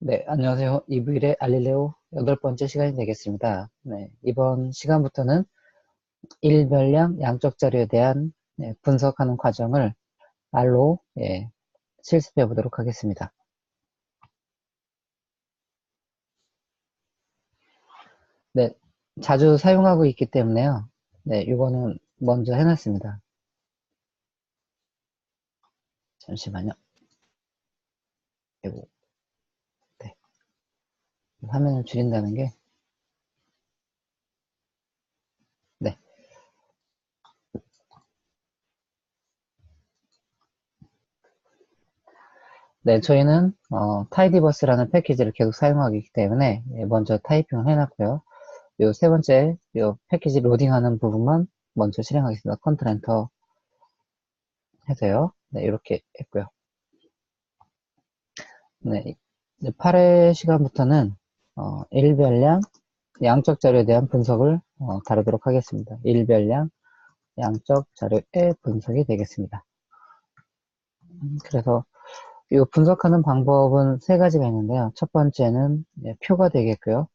네, 안녕하세요. 이브일의 알릴레오 8번째 시간이 되겠습니다. 네, 이번 시간부터는 일별량 양적 자료에 대한 분석하는 과정을 말로 실습해 보도록 하겠습니다. 네, 자주 사용하고 있기 때문에요. 네, 이거는 먼저 해놨습니다. 잠시만요. 이거, 네, 화면을 줄인다는 게, 네, 네, 저희는 타이디버스라는 패키지를 계속 사용하고 있기 때문에 먼저 타이핑을 해놨고요. 요 세 번째, 요 패키지 로딩하는 부분만 먼저 실행하겠습니다. 컨트롤 엔터 해서요. 네, 이렇게 했고요. 네, 8회 시간부터는 일별량 양적 자료에 대한 분석을 다루도록 하겠습니다. 일별량 양적 자료의 분석이 되겠습니다. 그래서 이 분석하는 방법은 세 가지가 있는데요. 첫 번째는 표가 되겠고요.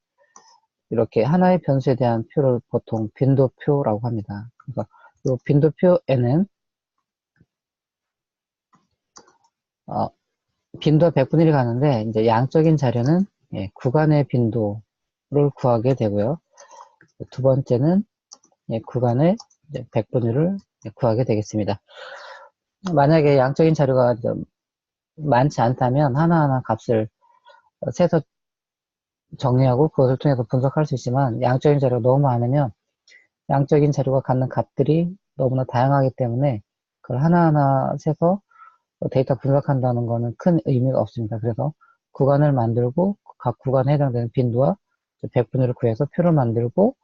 이렇게 하나의 변수에 대한 표를 보통 빈도표라고 합니다. 그래서 이 빈도표에는 어, 빈도가 100분의 1이 가는데 이제 양적인 자료는 구간의 빈도를 구하게 되고요. 두 번째는 구간의 100분의 1을 구하게 되겠습니다. 만약에 양적인 자료가 좀 많지 않다면 하나하나 값을 세서 정리하고 그것을 통해서 분석할 수 있지만 양적인 자료가 너무 많으면 양적인 자료가 갖는 값들이 너무나 다양하기 때문에 그걸 하나하나 세서 데이터 분석한다는 것은 큰 의미가 없습니다. 그래서 구간을 만들고 각 구간에 해당되는 빈도와 100분위를 구해서 표를 만들고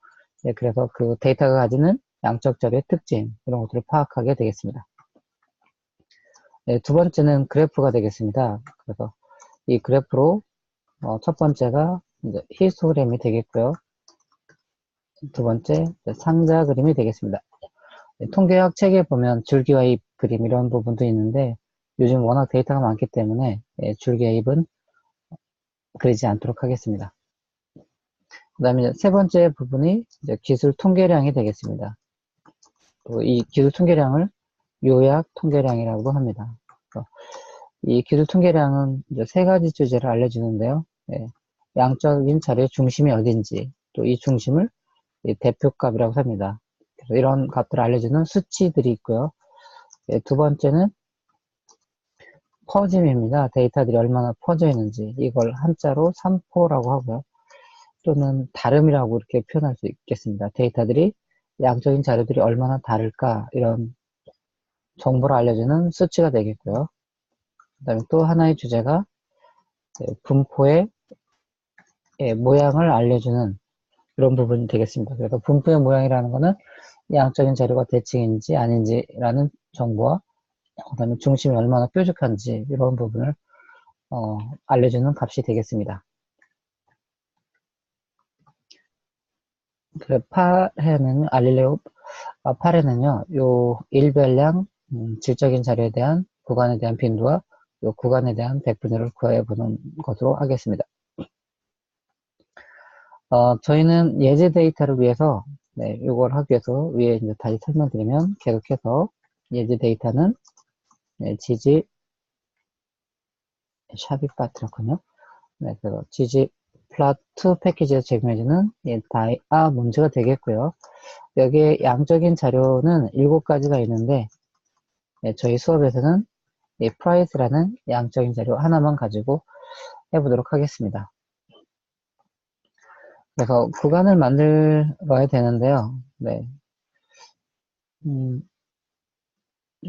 그래서 그 데이터가 가지는 양적 자료의 특징 이런 것들을 파악하게 되겠습니다. 네, 두 번째는 그래프가 되겠습니다. 그래서 이 그래프로 첫 번째가 이제 히스토그램이 되겠고요. 두 번째 상자 그림이 되겠습니다. 통계학 책에 보면 줄기와 잎 그림 이런 부분도 있는데 요즘 워낙 데이터가 많기 때문에 줄기와 잎은 그리지 않도록 하겠습니다. 그 다음에 세 번째 부분이 이제 기술 통계량이 되겠습니다. 이 기술 통계량을 요약 통계량이라고 합니다. 이 기술 통계량은 이제 세 가지 주제를 알려주는데요. 양적인 자료의 중심이 어딘지, 또 이 중심을 대표값이라고 합니다. 그래서 이런 값들을 알려주는 수치들이 있고요. 두 번째는 퍼짐입니다. 데이터들이 얼마나 퍼져 있는지, 이걸 한자로 산포라고 하고요. 또는 다름이라고 이렇게 표현할 수 있겠습니다. 데이터들이 양적인 자료들이 얼마나 다를까 이런 정보를 알려주는 수치가 되겠고요. 그 다음에 또 하나의 주제가 분포의 모양을 알려주는 그런 부분이 되겠습니다. 그래서 분포의 모양이라는 것은 양적인 자료가 대칭인지 아닌지라는 정보와 그 다음에 중심이 얼마나 뾰족한지 이런 부분을 알려주는 값이 되겠습니다. 그 8회는 알릴레오 8회는요, 요 일별량 질적인 자료에 대한 구간에 대한 빈도와 요 구간에 대한 백분위를 구해보는 것으로 하겠습니다. 저희는 예제 데이터를 위해서 이걸 하기 위해서 위에 이제 다시 설명드리면 계속해서 예제 데이터는 지지 샵이파트였군요. 그래서 지지 플라트 패키지에서 제공해주는 다이아 문제가 되겠고요. 여기에 양적인 자료는 7가지가 있는데 저희 수업에서는 이 price라는 양적인 자료 하나만 가지고 해보도록 하겠습니다. 그래서 구간을 만들어야 되는데요. 네.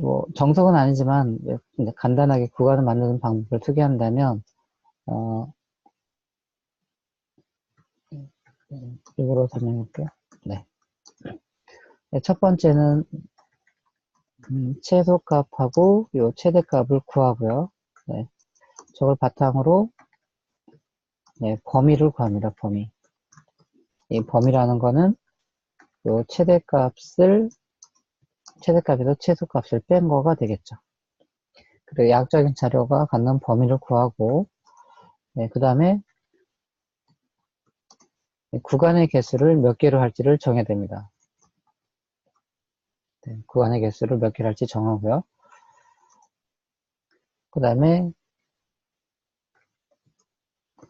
뭐 정석은 아니지만 간단하게 구간을 만드는 방법을 소개한다면 이거로 설명할게요. 네. 첫 번째는 최소값하고 요 최대값을 구하고요. 네. 저걸 바탕으로 범위를 구합니다. 범위. 이 범위라는 거는 요 최대값에서 최소값을 뺀 거가 되겠죠. 그리고 양적인 자료가 갖는 범위를 구하고 네, 그 다음에 구간의 개수를 몇 개로 할지를 정해야 됩니다. 네, 구간의 개수를 몇 개로 할지 정하고요. 그 다음에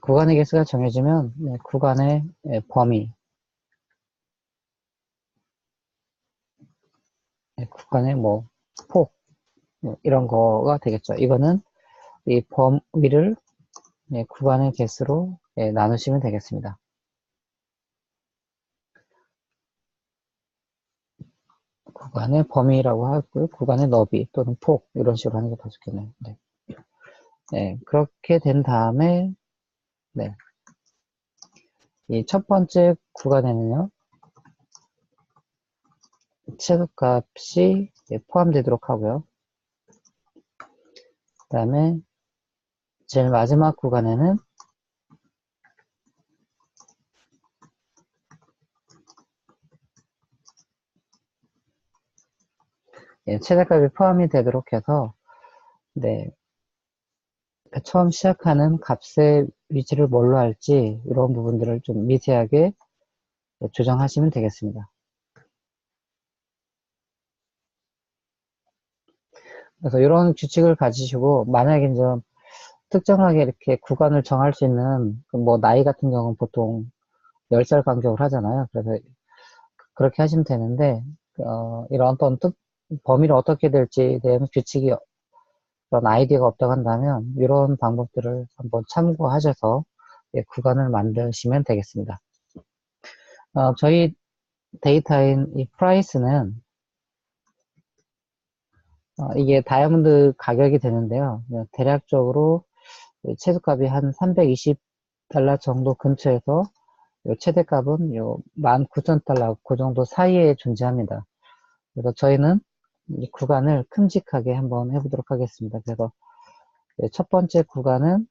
구간의 개수가 정해지면 네, 구간의 범위, 네, 구간의 뭐 폭, 이런 거가 되겠죠. 이거는 이 범위를 구간의 개수로 나누시면 되겠습니다. 구간의 범위라고 하고요. 구간의 너비 또는 폭 이런 식으로 하는 게 더 좋겠네요. 네. 네, 그렇게 된 다음에 네, 이 첫 번째 구간에는요. 체크값이 포함되도록 하고요. 그 다음에 제일 마지막 구간에는 최대값이 포함이 되도록 해서 네, 처음 시작하는 값의 위치를 뭘로 할지 이런 부분들을 좀 미세하게 조정하시면 되겠습니다. 그래서 이런 규칙을 가지시고 만약에 좀 특정하게 이렇게 구간을 정할 수 있는 뭐 나이 같은 경우는 보통 10살 간격을 하잖아요. 그래서 그렇게 하시면 되는데 이런 어떤 범위를 어떻게 될지에 대한 규칙이 그런 아이디어가 없다고 한다면 이런 방법들을 한번 참고하셔서 구간을 만드시면 되겠습니다. 저희 데이터인 이 프라이스는 이게 다이아몬드 가격이 되는데요. 대략적으로 최저값이 한 320달러 정도 근처에서 요 최대값은 요 19,000달러 그 정도 사이에 존재합니다. 그래서 저희는 이 구간을 큼직하게 한번 해보도록 하겠습니다. 그래서 첫 번째 구간은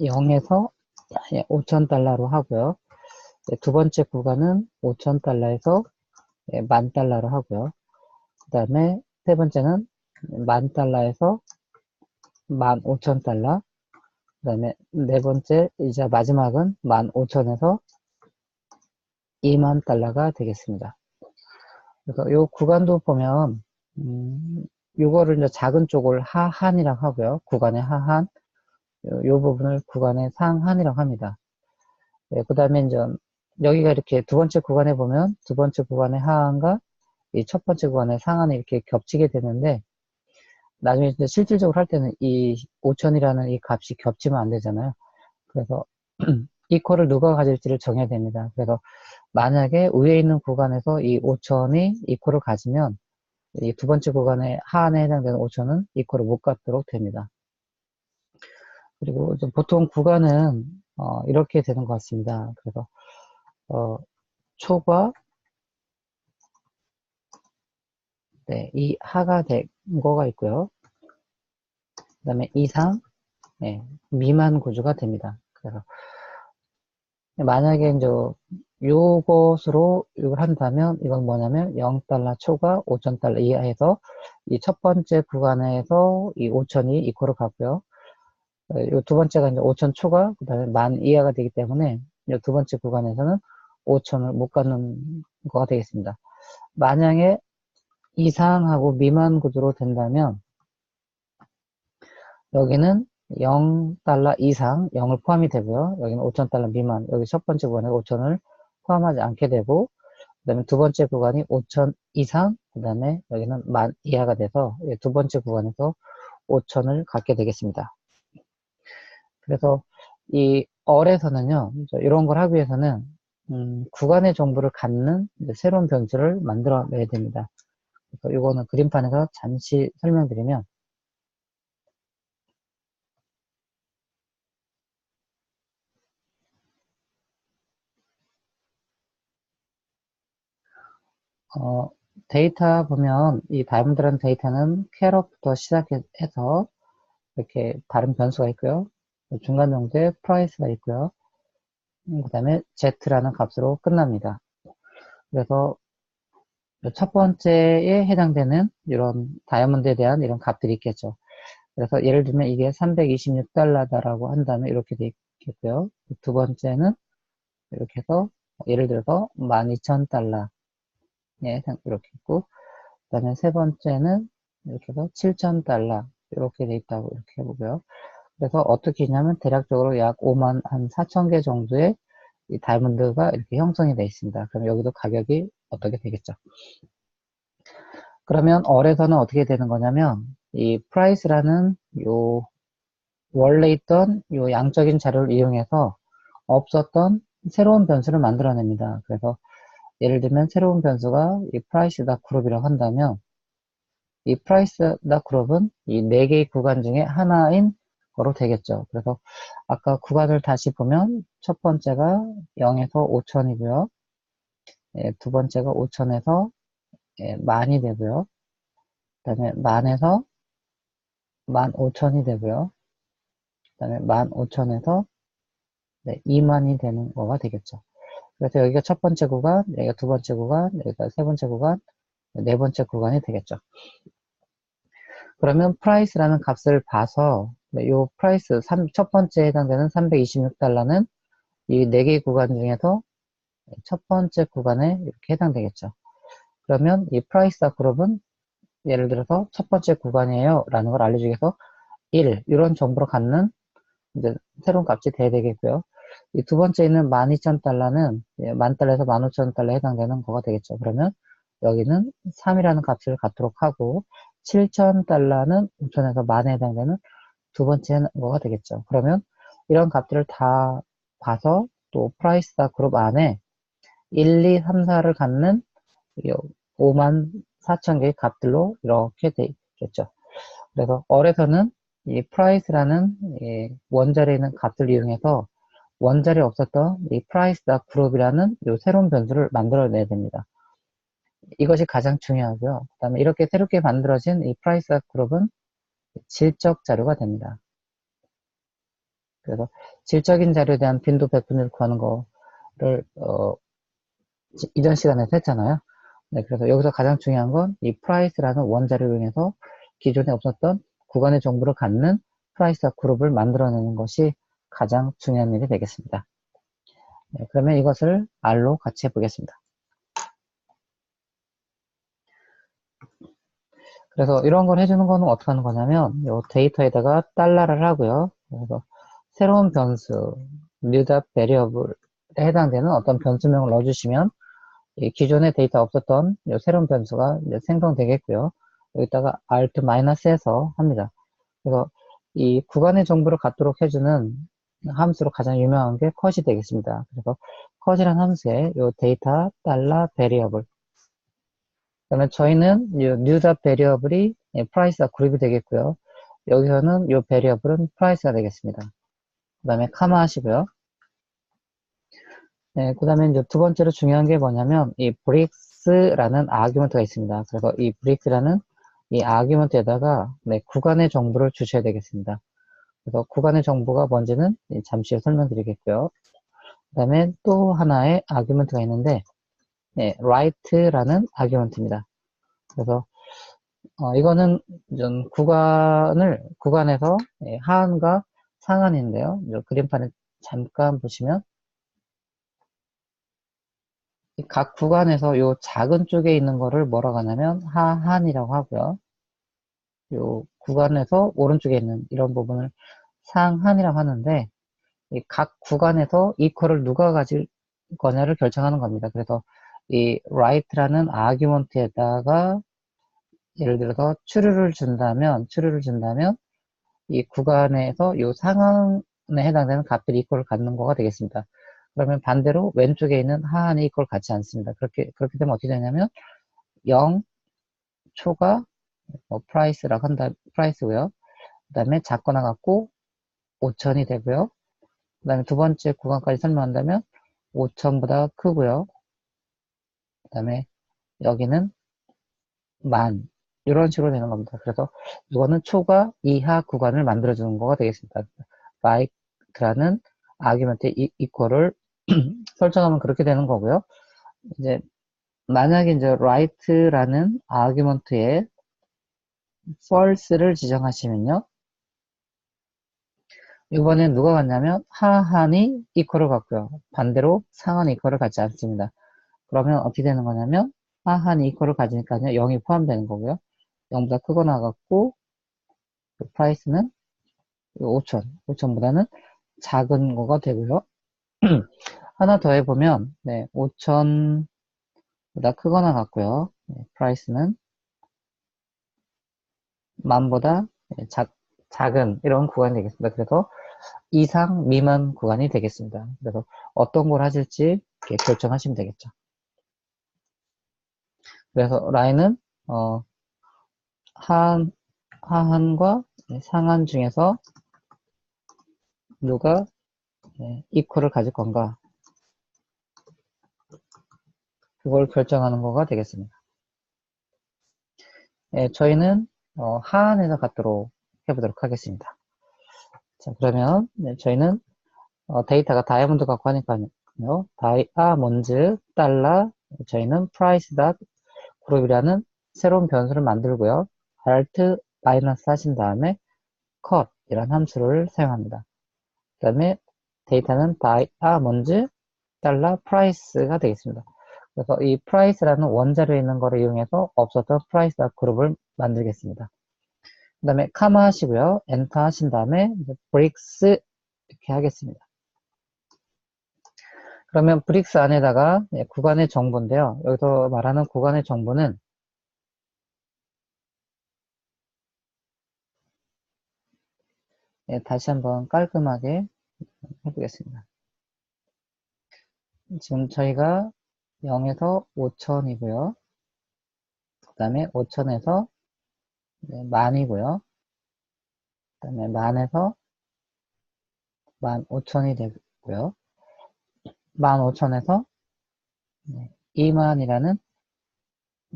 0에서 5,000달러로 하고요. 두 번째 구간은 5,000달러에서 10,000달러로 하고요. 그 다음에 세 번째는 10,000달러에서 15,000달러. 그 다음에 네 번째, 이제 마지막은 15,000에서 20,000달러가 되겠습니다. 그래서 요 구간도 보면, 요거를 이제 작은 쪽을 하한이라고 하고요. 구간의 하한. 요 부분을 구간의 상한이라고 합니다. 그 다음에 이제 여기가 이렇게 두 번째 구간에 보면 두 번째 구간의 하한과 이 첫 번째 구간의 상한이 이렇게 겹치게 되는데 나중에 이제 실질적으로 할 때는 이 5,000이라는 이 값이 겹치면 안 되잖아요. 그래서 이퀄을 누가 가질지를 정해야 됩니다. 그래서 만약에 위에 있는 구간에서 이 5,000이 이퀄을 가지면 이 두 번째 구간의 하한에 해당되는 5,000은 이퀄을 못 갖도록 됩니다. 그리고 보통 구간은 이렇게 되는 것 같습니다. 그래서 초과 이 하가 된 거가 있고요. 그 다음에 이상 미만 구조가 됩니다. 그래서 만약에 이제 요것으로 이걸 한다면 이건 뭐냐면 0달러 초과 5,000달러 이하에서 이 첫 번째 구간에서 이 5,000이 이코로 가고요. 이 두 번째가 이제 5,000 초과 그다음에 10,000 이하가 되기 때문에 이 두 번째 구간에서는 5,000을 못 갖는 거가 되겠습니다. 만약에 이상하고 미만 구조로 된다면 여기는 0달러 이상 0을 포함이 되고요. 여기는 5,000달러 미만 여기 첫 번째 구간에 5,000을 포함하지 않게 되고 그 다음에 두 번째 구간이 5,000 이상 그 다음에 여기는 10,000 이하가 돼서 두 번째 구간에서 5,000을 갖게 되겠습니다. 그래서 이 얼에서는요 이런 걸 하기 위해서는 구간의 정보를 갖는 새로운 변수를 만들어내야 됩니다. 그래서 이거는 그림판에서 잠시 설명드리면 데이터 보면 이 다이아몬드라는 데이터는 캐럿부터 시작해서 이렇게 다른 변수가 있고요. 중간 정도에 프라이스가 있고요. 그 다음에 z라는 값으로 끝납니다. 그래서 첫 번째에 해당되는 이런 다이아몬드에 대한 이런 값들이 있겠죠. 그래서 예를 들면 이게 326달러다라고 한다면 이렇게 돼 있겠고요. 두 번째는 이렇게 해서 예를 들어서 12,000달러. 예, 이렇게 있고, 그 다음에 세 번째는 이렇게 해서 7,000달러. 이렇게 돼 있다고 이렇게 해보고요. 그래서 어떻게 했냐면 대략적으로 약 5만 한 4천 개 정도의 이 다이아몬드가 이렇게 형성이 되어 있습니다. 그럼 여기도 가격이 어떻게 되겠죠? 그러면 얼에서는 어떻게 되는 거냐면 이 프라이스라는 요 원래 있던 요 양적인 자료를 이용해서 없었던 새로운 변수를 만들어냅니다. 그래서 예를 들면 새로운 변수가 이 price다 그룹이라고 한다면 이 price다 그룹은 이 네 개의 구간 중에 하나인 거로 되겠죠. 그래서 아까 구간을 다시 보면 첫 번째가 0에서 5천이고요. 예, 두 번째가 5천에서 예, 만이 되고요. 그 다음에 만에서 15,000이 되고요. 그 다음에 15,000에서 네, 2만이 되는 거가 되겠죠. 그래서 여기가 첫 번째 구간, 여기가 두 번째 구간, 여기가 세 번째 구간, 네 번째 구간이 되겠죠. 그러면 price라는 값을 봐서 이 price 첫 번째에 해당되는 326달러는 이 네 개의 구간 중에서 첫 번째 구간에 이렇게 해당되겠죠. 그러면 이 price다 그룹은 예를 들어서 첫 번째 구간이에요 라는 걸 알려주기 위해서 1 이런 정보를 갖는 이제 새로운 값이 돼야 되겠고요. 이 두 번째 있는 12,000달러는 10,000달러에서 15,000달러에 해당되는 거가 되겠죠. 그러면 여기는 3이라는 값을 갖도록 하고 7,000달러는 5,000에서 만에 해당되는 두 번째 거가 되겠죠. 그러면 이런 값들을 다 봐서 또 프라이스다 그룹 안에 1, 2, 3, 4를 갖는 5만 4천 개의 값들로 이렇게 되겠죠. 그래서 얼에서는 이 price라는 이 원자리에 있는 값을 이용해서 원자리에 없었던 이 price다 그룹이라는 이 새로운 변수를 만들어내야 됩니다. 이것이 가장 중요하고요. 그 다음에 이렇게 새롭게 만들어진 이 price다 그룹은 질적 자료가 됩니다. 그래서 질적인 자료에 대한 빈도 배분을 구하는 거를 이전 시간에서 했잖아요. 네, 그래서 여기서 가장 중요한 건 이 price라는 원자료를 이용해서 기존에 없었던 구간의 정보를 갖는 프라이스 그룹을 만들어내는 것이 가장 중요한 일이 되겠습니다. 네, 그러면 이것을 R로 같이 해보겠습니다. 그래서 이런 걸 해주는 거는 어떻게 하는 거냐면 이 데이터에다가 달러를 하고요. 그래서 새로운 변수, new variable에 해당되는 어떤 변수명을 넣어주시면 이 기존의 데이터 없었던 이 새로운 변수가 이제 생성되겠고요. 여기다가 alt-해서 합니다. 그래서 이 구간의 정보를 갖도록 해주는 함수로 가장 유명한 게 컷이 되겠습니다. 그래서 컷이란 함수에 이 데이터 달러 베리어블 그러면 저희는 이 new 베리어블이 price가 그룹이 되겠고요. 여기서는 이 베리어블은 price가 되겠습니다. 그 다음에 카마 하시고요. 네, 그 다음에 이제 두 번째로 중요한 게 뭐냐면 이 brix라는 아규먼트가 있습니다. 그래서 이 brix라는 이 아규먼트에다가 네, 구간의 정보를 주셔야 되겠습니다. 그래서 구간의 정보가 뭔지는 잠시 후 설명드리겠고요. 그 다음에 또 하나의 아규먼트가 있는데 네, right라는 아규먼트입니다. 그래서 이거는 좀 구간에서 하한과 상한인데요. 그림판에 잠깐 보시면 각 구간에서 이 작은 쪽에 있는 거를 뭐라고 하냐면 하한이라고 하고요. 이 구간에서 오른쪽에 있는 이런 부분을 상한이라고 하는데 이 각 구간에서 이퀄을 누가 가질 거냐를 결정하는 겁니다. 그래서 이 right라는 아규먼트에다가 예를 들어서 추류를 준다면 이 구간에서 이 상한에 해당되는 값들이 이퀄을 갖는 거가 되겠습니다. 그러면 반대로 왼쪽에 있는 하한이 이퀄 같지 않습니다. 그렇게 되면 어떻게 되냐면 0 초가 price라고 한다, price고요. 그 다음에 작거나 같고 5천이 되고요. 그 다음에 두 번째 구간까지 설명한다면 5천보다 크고요. 그 다음에 여기는 만 이런 식으로 되는 겁니다. 그래서 이거는 초과 이하 구간을 만들어주는 거가 되겠습니다. like라는 아규먼트 이퀄을 설정하면 그렇게 되는 거고요. 이제 만약에 이제 right라는 아규먼트에 false를 지정하시면요. 이번엔 누가 같냐면 하한이 이퀄을 같고요. 반대로 상한이 이퀄을 같지 않습니다. 그러면 어떻게 되는 거냐면 하한이 이퀄을 가지니까요. 0이 포함되는 거고요. 0보다 크거나 같고 프라이스는 5천, 5천보다는 작은 거가 되고요. 하나 더 해보면 네, 5천보다 크거나 같고요. 네, 프라이스는 만보다 작은 이런 구간이 되겠습니다. 그래서 이상 미만 구간이 되겠습니다. 그래서 어떤 걸 하실지 이렇게 결정하시면 되겠죠. 그래서 라인은 하한, 하한과 상한 중에서 누가 이퀄을 가질 건가 그걸 결정하는 거가 되겠습니다. 저희는 하한에서 갖도록 해보도록 하겠습니다. 자, 그러면 저희는 데이터가 다이아몬드 갖고 하니까요. 다이아몬드 달러 저희는 price 그룹이라는 새로운 변수를 만들고요. alt 마이너스 하신 다음에 cut 이란 함수를 사용합니다. 그 다음에 데이터는 다이아몬드 달러 price가 되겠습니다. 그래서 이 price라는 원자료에 있는 거를 이용해서 없었던 price 그룹을 만들겠습니다. 그 다음에 카마 하시고요. 엔터 하신 다음에 bricks 이렇게 하겠습니다. 그러면 브릭스 안에다가 구간의 정보인데요. 여기서 말하는 구간의 정보는 다시 한번 깔끔하게 해보겠습니다. 지금 저희가 0에서 5천이고요. 그 다음에 5천에서 만이고요. 그 다음에 만에서 15,000이 되고요. 15,000에서 2만이라는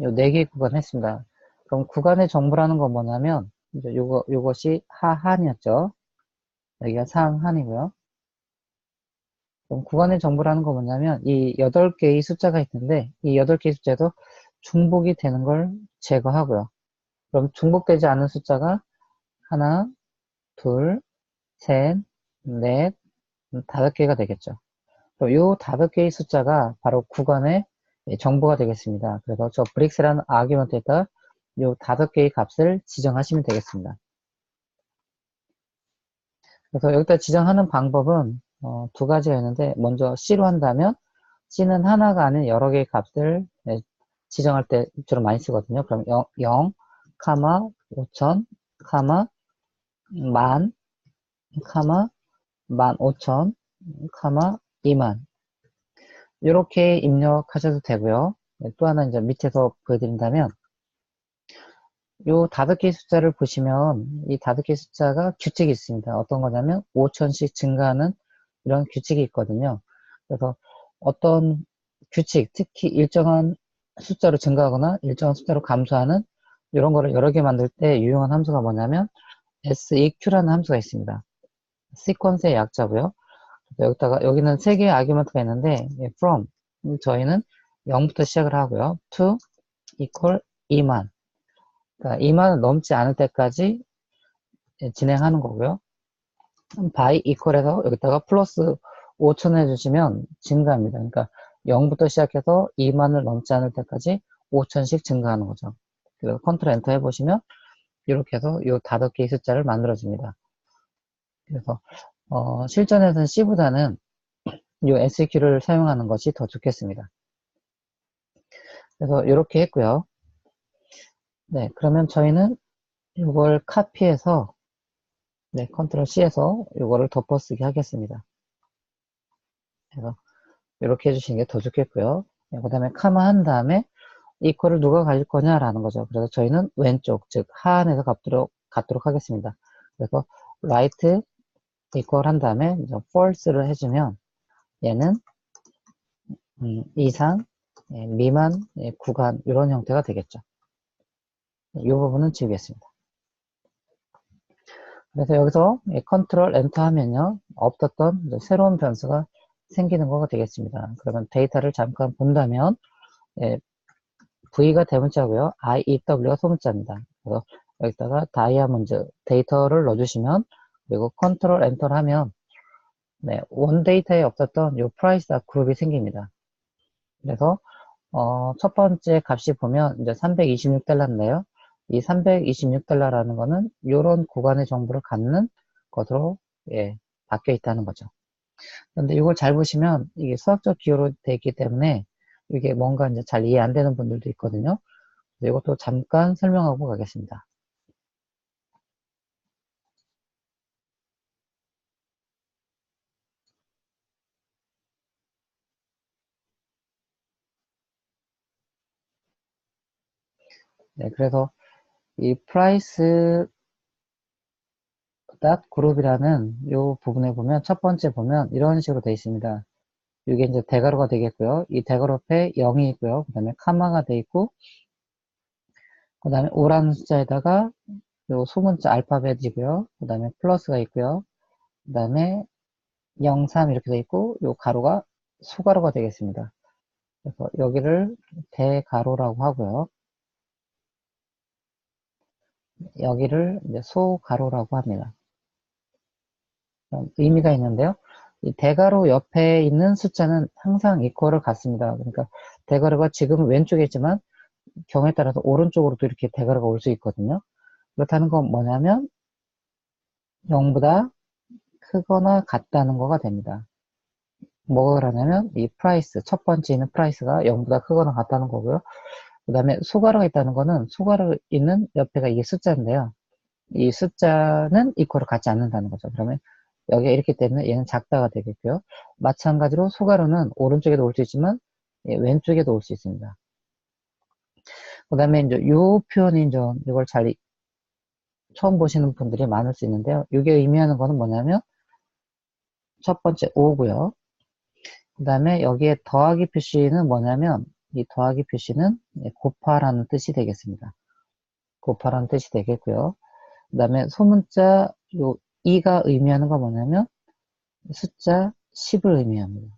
요 4개 구간 했습니다. 그럼 구간의 정보라는 건 뭐냐면 이제 요것이 하한이었죠. 여기가 상한이고요. 그럼 구간의 정보라는 건 뭐냐면 이 8개의 숫자가 있는데 이 8개의 숫자도 중복이 되는 걸 제거하고요. 그럼 중복되지 않은 숫자가 하나, 둘, 셋, 넷, 5개가 되겠죠. 그럼 요 5개의 숫자가 바로 구간의 정보가 되겠습니다. 그래서 저 브릭스라는 아규먼트에다 요 5개의 값을 지정하시면 되겠습니다. 그래서 여기다 지정하는 방법은 두 가지가 있는데 먼저 C로 한다면 C는 하나가 아닌 여러 개의 값을 지정할 때 주로 많이 쓰거든요. 그럼 0, 5천, 만, 15,000, 2만 이렇게 입력하셔도 되고요. 또 하나 이제 밑에서 보여드린다면 요 5개의 숫자를 보시면 이 5개의 숫자가 규칙이 있습니다. 어떤 거냐면 5천씩 증가하는 이런 규칙이 있거든요. 그래서 어떤 규칙, 특히 일정한 숫자로 증가하거나 일정한 숫자로 감소하는 이런 거를 여러 개 만들 때 유용한 함수가 뭐냐면 seq라는 함수가 있습니다. 시퀀스의 약자고요. 여기는 3개의 아규먼트가 있는데 from 저희는 0부터 시작을 하고요. to equal 2만 그러니까 2만은 넘지 않을 때까지 진행하는 거고요. by equal해서 여기다가 플러스 5천 해주시면 증가합니다. 그러니까 0부터 시작해서 2만을 넘지 않을 때까지 5천씩 증가하는 거죠. 그래서 컨트롤 엔터 해보시면 이렇게 해서 이 5개의 숫자를 만들어줍니다. 그래서 실전에서는 C보다는 이 SQ를 사용하는 것이 더 좋겠습니다. 그래서 이렇게 했고요. 네, 그러면 저희는 이걸 카피해서 컨트롤 C에서 이거를 덮어쓰기 하겠습니다. 그래서 이렇게 해주시는 게 더 좋겠고요. 그 다음에 카마 한 다음에 이퀄을 누가 가질 거냐라는 거죠. 그래서 저희는 왼쪽, 즉 하한에서 갖도록 하겠습니다. 그래서 right equal 한 다음에 false를 해주면 얘는 이상, 미만, 구간 이런 형태가 되겠죠. 이 부분은 지우겠습니다. 그래서 여기서 컨트롤 엔터 하면요 없었던 새로운 변수가 생기는 거가 되겠습니다. 그러면 데이터를 잠깐 본다면 V가 대문자고요. IEW가 소문자입니다. 그래서 여기다가 다이아몬드 데이터를 넣어주시면 그리고 컨트롤 엔터를 하면 네, 원 데이터에 없었던 요 프라이스 그룹이 생깁니다. 그래서 첫 번째 값이 보면 이제 326달러인데요. 이 326달러라는 거는 이런 구간의 정보를 갖는 것으로 예, 바뀌어 있다는 거죠. 그런데 이걸 잘 보시면 이게 수학적 기호로 되어 있기 때문에 이게 뭔가 이제 잘 이해 안 되는 분들도 있거든요. 이것도 잠깐 설명하고 가겠습니다. 네, 그래서 이 price 닷 그룹이라는 이 부분에 보면 첫 번째 보면 이런 식으로 되어 있습니다. 이게 이제 대괄호가 되겠고요. 이 대괄호 앞에 0이 있고요. 그 다음에 카마가 되어 있고, 그 다음에 오라는 숫자에다가 요 소문자 알파벳이고요. 그 다음에 플러스가 있고요. 그 다음에 0, 3 이렇게 되어 있고, 요 가로가 소가로가 되겠습니다. 그래서 여기를 대가로라고 하고요. 여기를 이제 소가로라고 합니다. 의미가 있는데요. 이 대괄호 옆에 있는 숫자는 항상 이퀄을 같습니다. 그러니까 대괄호가 지금 왼쪽에 있지만 경우에 따라서 오른쪽으로도 이렇게 대괄호가 올 수 있거든요. 그렇다는 건 뭐냐면 0보다 크거나 같다는 거가 됩니다. 뭐가 그러냐면 이 프라이스, 첫 번째 있는 프라이스가 0보다 크거나 같다는 거고요. 그 다음에 소가로가 있다는 거는 소가로 있는 옆에가 이게 숫자인데요. 이 숫자는 이퀄을 같지 않는다는 거죠. 그러면 여기가 이렇기 때문에 얘는 작다가 되겠고요. 마찬가지로 소가로는 오른쪽에도 올 수 있지만 왼쪽에도 올 수 있습니다. 그 다음에 이제 요 표현이 좀 이걸 잘 처음 보시는 분들이 많을 수 있는데요. 이게 의미하는 거는 뭐냐면 첫 번째 5고요. 그 다음에 여기에 더하기 표시는 뭐냐면 이 더하기 표시는 곱하라는 뜻이 되겠습니다. 곱하라는 뜻이 되겠고요. 그 다음에 소문자 요 2가 의미하는 건 뭐냐면 숫자 10을 의미합니다.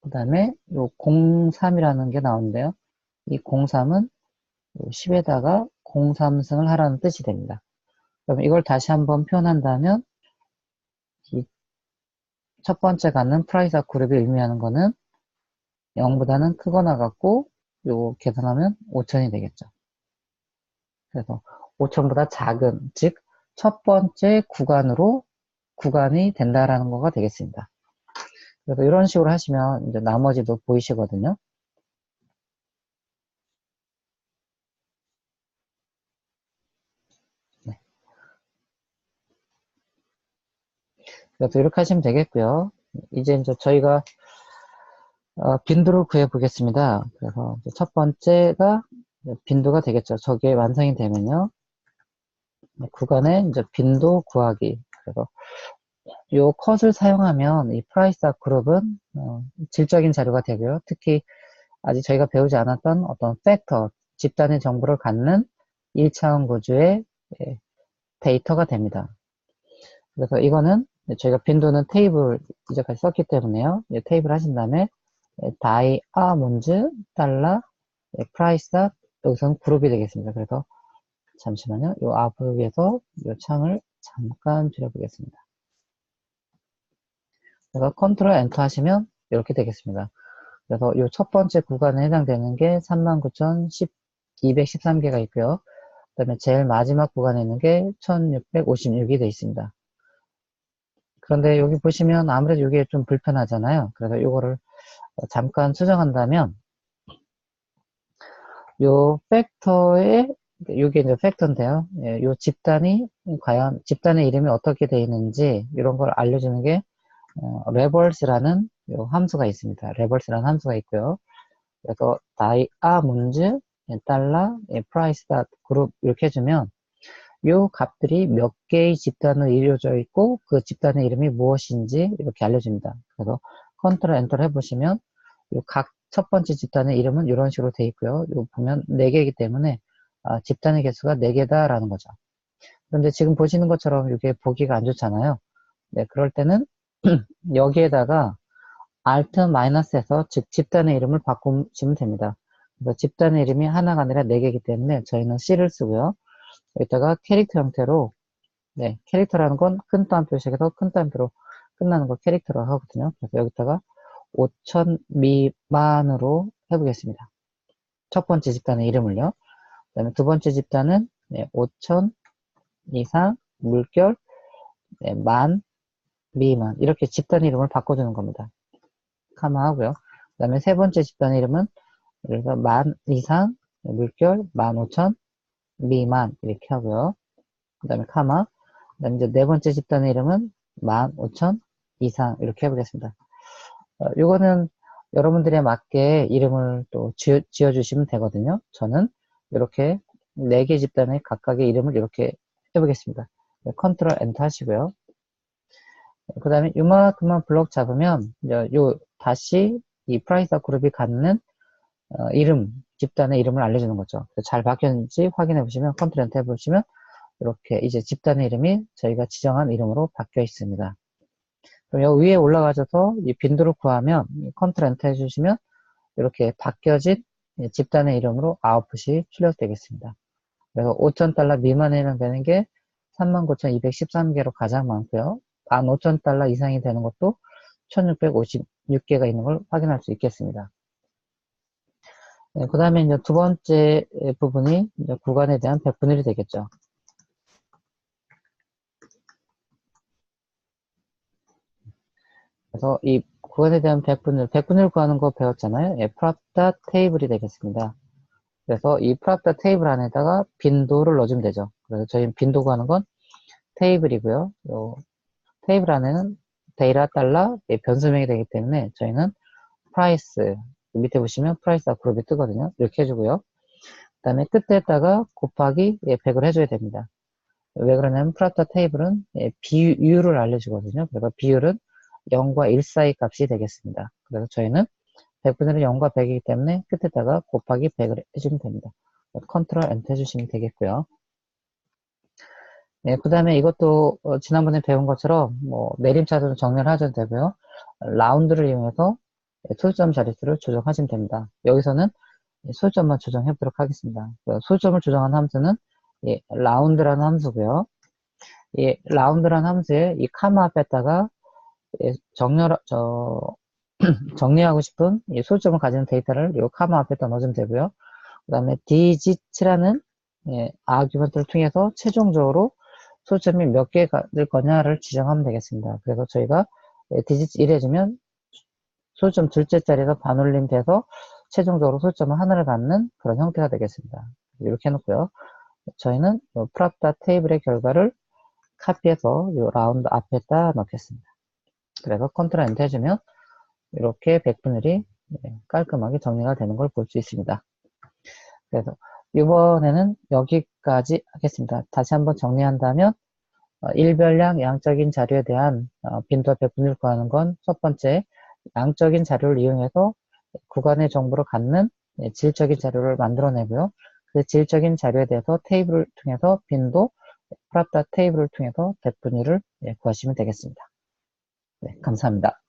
그 다음에 요 03이라는 게 나오는데요. 이 03은 10에다가 03승을 하라는 뜻이 됩니다. 그럼 이걸 다시 한번 표현한다면 이 첫 번째 갖는 프라이스 그룹이 의미하는 거는 0보다는 크거나 같고 요 계산하면 5000이 되겠죠. 그래서 5000보다 작은 즉 첫 번째 구간이 된다라는 거가 되겠습니다. 그래서 이런 식으로 하시면 이제 나머지도 보이시거든요. 네. 그래서 이렇게 하시면 되겠고요. 이제 저희가 빈도를 구해 보겠습니다. 그래서 첫 번째가 빈도가 되겠죠. 저게 완성이 되면요. 구간의 이제 빈도 구하기. 그래서 요 컷을 사용하면 이 프라이스 그룹은 질적인 자료가 되고요. 특히 아직 저희가 배우지 않았던 어떤 팩터, 집단의 정보를 갖는 1차원 구조의 데이터가 됩니다. 그래서 이거는 저희가 빈도는 테이블 이제까지 썼기 때문에요. 테이블 하신 다음에 다이아몬드 달러 프라이스 여기서는 그룹이 되겠습니다. 그래서 잠시만요. 이 앞을 위해서 이 창을 잠깐 줄여보겠습니다. 그래서 컨트롤 엔터 하시면 이렇게 되겠습니다. 그래서 이 첫 번째 구간에 해당되는 게 39,213개가 있고요. 그 다음에 제일 마지막 구간에 있는 게 1656이 되어 있습니다. 그런데 여기 보시면 아무래도 이게 좀 불편하잖아요. 그래서 이거를 잠깐 수정한다면 요 팩터에 이게 이제 팩터인데요. 예, 요 집단이 과연 집단의 이름이 어떻게 되어 있는지 이런 걸 알려주는 게 레벌스라는 요 함수가 있습니다. 레벌스라는 함수가 있고요. 그래서 다이아몬드 달러 프라이스 그룹 이렇게 해주면 요 값들이 몇 개의 집단으로 이루어져 있고 그 집단의 이름이 무엇인지 이렇게 알려줍니다. 그래서 컨트롤 엔터를 해보시면 요 각 첫 번째 집단의 이름은 이런 식으로 되어 있고요. 요 보면 4개이기 때문에 집단의 개수가 4개다라는 거죠. 그런데 지금 보시는 것처럼 이게 보기가 안 좋잖아요. 네, 그럴 때는 여기에다가 Alt-에서 즉 집단의 이름을 바꾸시면 됩니다. 그래서 집단의 이름이 하나가 아니라 4개이기 때문에 저희는 C를 쓰고요. 여기다가 캐릭터 형태로 네, 캐릭터라는 건 큰 따옴표 시작해서 큰 따옴표로 끝나는 걸 캐릭터로 하거든요. 그래서 여기다가 5천 미만으로 해보겠습니다. 첫 번째 집단의 이름을요. 그 다음에 두 번째 집단은 5천 이상, 물결, 만, 미만 이렇게 집단 이름을 바꿔주는 겁니다. 카마 하고요. 그 다음에 세 번째 집단 이름은 그래서 만 이상, 물결, 15,000, 미만 이렇게 하고요. 그 다음에 카마. 그 다음에 이제 네 번째 집단의 이름은 15,000 이상 이렇게 해보겠습니다. 이거는 여러분들에 맞게 이름을 또 지어주시면 되거든요. 저는 이렇게 네 개 집단의 각각의 이름을 이렇게 해보겠습니다. 컨트롤 엔터 하시고요. 그 다음에 이만큼만 블럭 잡으면 다시 이 프라이스 그룹이 갖는 이름, 집단의 이름을 알려주는 거죠. 잘 바뀌었는지 확인해 보시면 컨트롤 엔터 해보시면 이렇게 이제 집단의 이름이 저희가 지정한 이름으로 바뀌어 있습니다. 그럼 여기 위에 올라가셔서 이 빈도를 구하면 컨트롤 엔터 해주시면 이렇게 바뀌어진 집단의 이름으로 아웃풋이 출력되겠습니다. 그래서 5,000달러 미만에 해당되는 게 39,213개로 가장 많고요. 15,000달러 이상이 되는 것도 1,656개가 있는 걸 확인할 수 있겠습니다. 네, 그 다음에 이제 두 번째 부분이 이제 구간에 대한 백분율이 되겠죠. 그래서 이 구간에 대한 백분율 구하는 거 배웠잖아요. 예, 프랍다 테이블이 되겠습니다. 그래서 이 프랍다 테이블 안에다가 빈도를 넣어주면 되죠. 그래서 저희는 빈도 구하는 건 테이블이고요. 요 테이블 안에는 데이터 달러 변수명이 되기 때문에 저희는 프라이스 밑에 보시면 프라이스 그룹이 뜨거든요. 이렇게 해주고요. 그 다음에 끝에다가 곱하기 100을 해줘야 됩니다. 왜 그러냐면 프랍다 테이블은 비율을 알려주거든요. 그래서 비율은 0과 1 사이 값이 되겠습니다. 그래서 저희는 100분의 0과 100이기 때문에 끝에다가 곱하기 100을 해주면 됩니다. 컨트롤 엔터 해주시면 되겠고요. 네, 그 다음에 이것도 지난번에 배운 것처럼 뭐 내림차순 정렬 하셔도 되고요. 라운드를 이용해서 소수점 자릿수를 조정하시면 됩니다. 여기서는 소수점만 조정해 보도록 하겠습니다. 소수점을 조정한 함수는 라운드라는 함수고요. 이 라운드라는 함수에 이 카마 앞에다가 정리하고 싶은 이 소수점을 가지는 데이터를 이 카마 앞에다 넣어주면 되고요. 그 다음에 digit라는 아규먼트를 통해서 최종적으로 소수점이 몇 개가 될 거냐를 지정하면 되겠습니다. 그래서 저희가 digit 1 해주면 소수점 둘째 자리에서 반올림 돼서 최종적으로 소수점을 하나를 갖는 그런 형태가 되겠습니다. 이렇게 해놓고요. 저희는 프랍다 테이블의 결과를 카피해서 이 라운드 앞에다 넣겠습니다. 그래서 컨트롤 엔터 해주면 이렇게 백분율이 깔끔하게 정리가 되는 걸 볼 수 있습니다. 그래서 이번에는 여기까지 하겠습니다. 다시 한번 정리한다면 일별량 양적인 자료에 대한 빈도와 백분율을 구하는 건 첫 번째, 양적인 자료를 이용해서 구간의 정보를 갖는 질적인 자료를 만들어내고요. 그 질적인 자료에 대해서 테이블을 통해서 빈도, 프랍다 테이블을 통해서 백분율을 구하시면 되겠습니다. 네, 감사합니다.